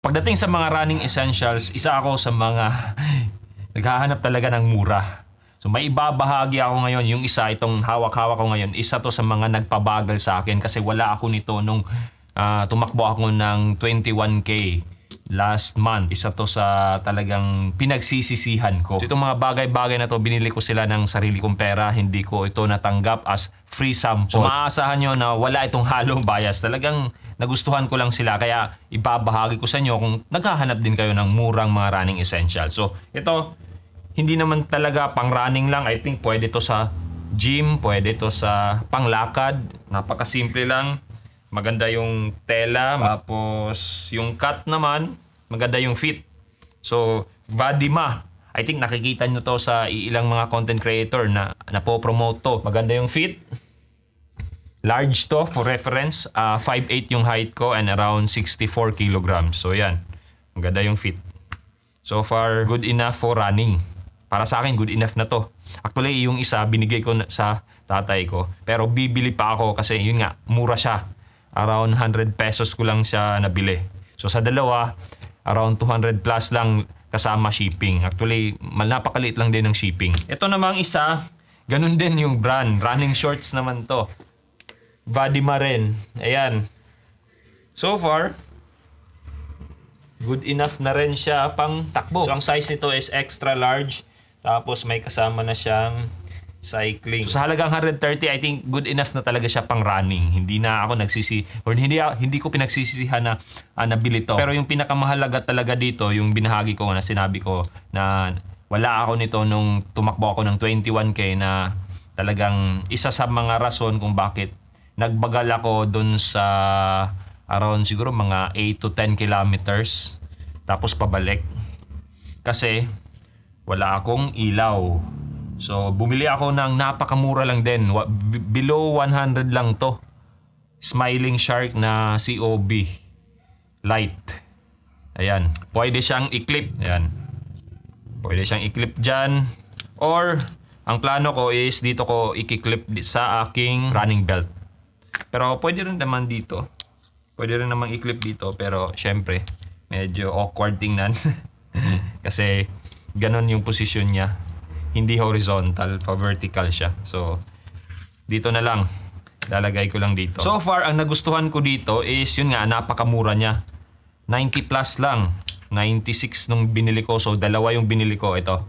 Pagdating sa mga running essentials, isa ako sa mga naghahanap talaga ng mura. So may ibabahagi ako ngayon, yung isa, itong hawak-hawak ko ngayon, isa to sa mga nagpabagal sa akin kasi wala ako nito nung tumakbo ako ng 21K last month. Isa to sa talagang pinagsisisihan ko. So itong mga bagay-bagay na to, binili ko sila ng sarili kong pera. Hindi ko ito natanggap as free sample. So maaasahan nyo na wala itong halong bias. Talagang nagustuhan ko lang sila. Kaya ibabahagi ko sa inyo kung naghahanap din kayo ng murang mga running essentials. So ito, hindi naman talaga pang running lang. I think pwede to sa gym, pwede to sa panglakad. Napakasimple lang. Maganda yung tela, tapos yung cut naman, maganda yung fit. So, Vadima. I think nakikita nyo to sa ilang mga content creator na napopromote to. Maganda yung fit. Large to for reference. 5'8 yung height ko and around 64 kilograms. So, yan. Maganda yung fit. So far, good enough for running. Para sa akin, good enough na to. Actually, yung isa, binigay ko sa tatay ko. Pero bibili pa ako kasi yun nga, mura siya. Around 100 pesos ko lang siya nabili. So sa dalawa, around 200 plus lang kasama shipping. Actually, napakaliit lang din ng shipping. Ito namang isa, ganun din yung brand. Running shorts naman to. Vadima rin. Ayan. So far, good enough na rin siya pang takbo. So ang size nito is extra large. Tapos may kasama na siyang cycling. So sa halagang 130, I think good enough na talaga siya pang running. Hindi na ako hindi ko pinagsisisihan na nabili to. Pero yung pinakamahalaga talaga dito, yung binahagi ko na sinabi ko na wala ako nito nung tumakbo ako ng 21K na talagang isa sa mga rason kung bakit nagbagal ako dun sa around siguro mga 8 to 10 kilometers tapos pabalik. Kasi wala akong ilaw. So, bumili ako ng napakamura lang din. Below 100 lang to. Smiling Shark na COB. Light. Ayan. Pwede siyang i-clip. Ayan. Pwede siyang i-clip dyan. Or, ang plano ko is dito ko i-clip sa aking running belt. Pero pwede rin naman dito. Pwede rin naman i-clip dito. Pero, syempre, medyo awkward tingnan. Kasi, ganon yung posisyon niya. Hindi horizontal, pa-vertical siya. So, dito na lang. Lalagay ko lang dito. So far, ang nagustuhan ko dito is, yun nga, napakamura niya. 90 plus lang. 96 nung binili ko. So, dalawa yung binili ko. Ito.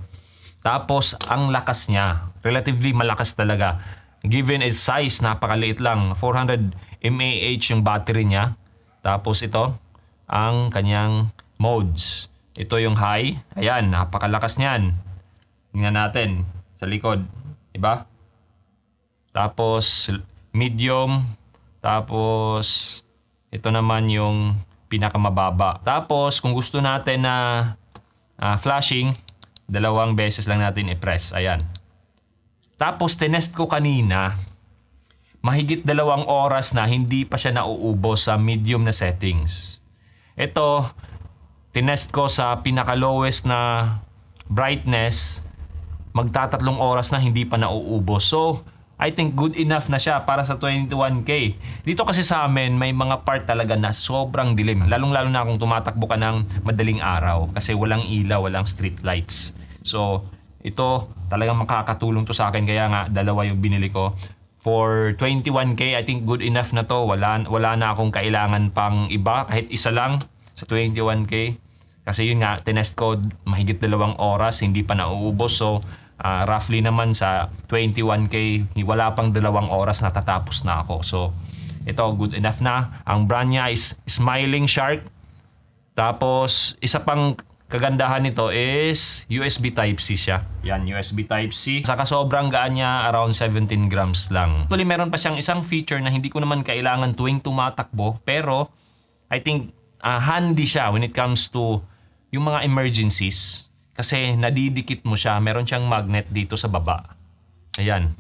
Tapos, ang lakas niya. Relatively malakas talaga. Given its size, napakaliit lang. 400 mAh yung battery niya. Tapos, ito, ang kanyang modes. Ito yung high. Ayan, napakalakas niyan. Tingnan natin sa likod, diba? Tapos medium, tapos ito naman yung pinakamababa. Tapos kung gusto natin na flashing, 2 beses lang natin i-press. Ayan. Tapos tinest ko kanina, mahigit 2 oras na hindi pa siya nauubos sa medium na settings. Ito, tinest ko sa pinaka-lowest na brightness, magtatatlong oras na hindi pa nauubos. So, I think good enough na siya para sa 21K. Dito kasi sa amin, may mga part talaga na sobrang dilim. Lalong-lalo na kung tumatakbo ka ng madaling araw kasi walang ilaw, walang street lights. So, ito talagang makakatulong to sa akin. Kaya nga, 2 yung binili ko. For 21K, I think good enough na to. Wala na akong kailangan pang iba. Kahit isa lang sa 21K. Kasi yun nga, tinest ko mahigit 2 oras, hindi pa nauubos. So, roughly naman sa 21K, wala pang 2 oras na tatapos na ako. So, ito, good enough na. Ang brand niya is Smiling Shark. Tapos, isa pang kagandahan nito is USB Type-C siya. Yan, USB Type-C. Saka sobrang gaan niya, around 17 grams lang. Actually, meron pa siyang isang feature na hindi ko naman kailangan tuwing tumatakbo. Pero, I think, handy siya when it comes to yung mga emergencies. Kasi nadidikit mo siya, meron siyang magnet dito sa baba. Ayan.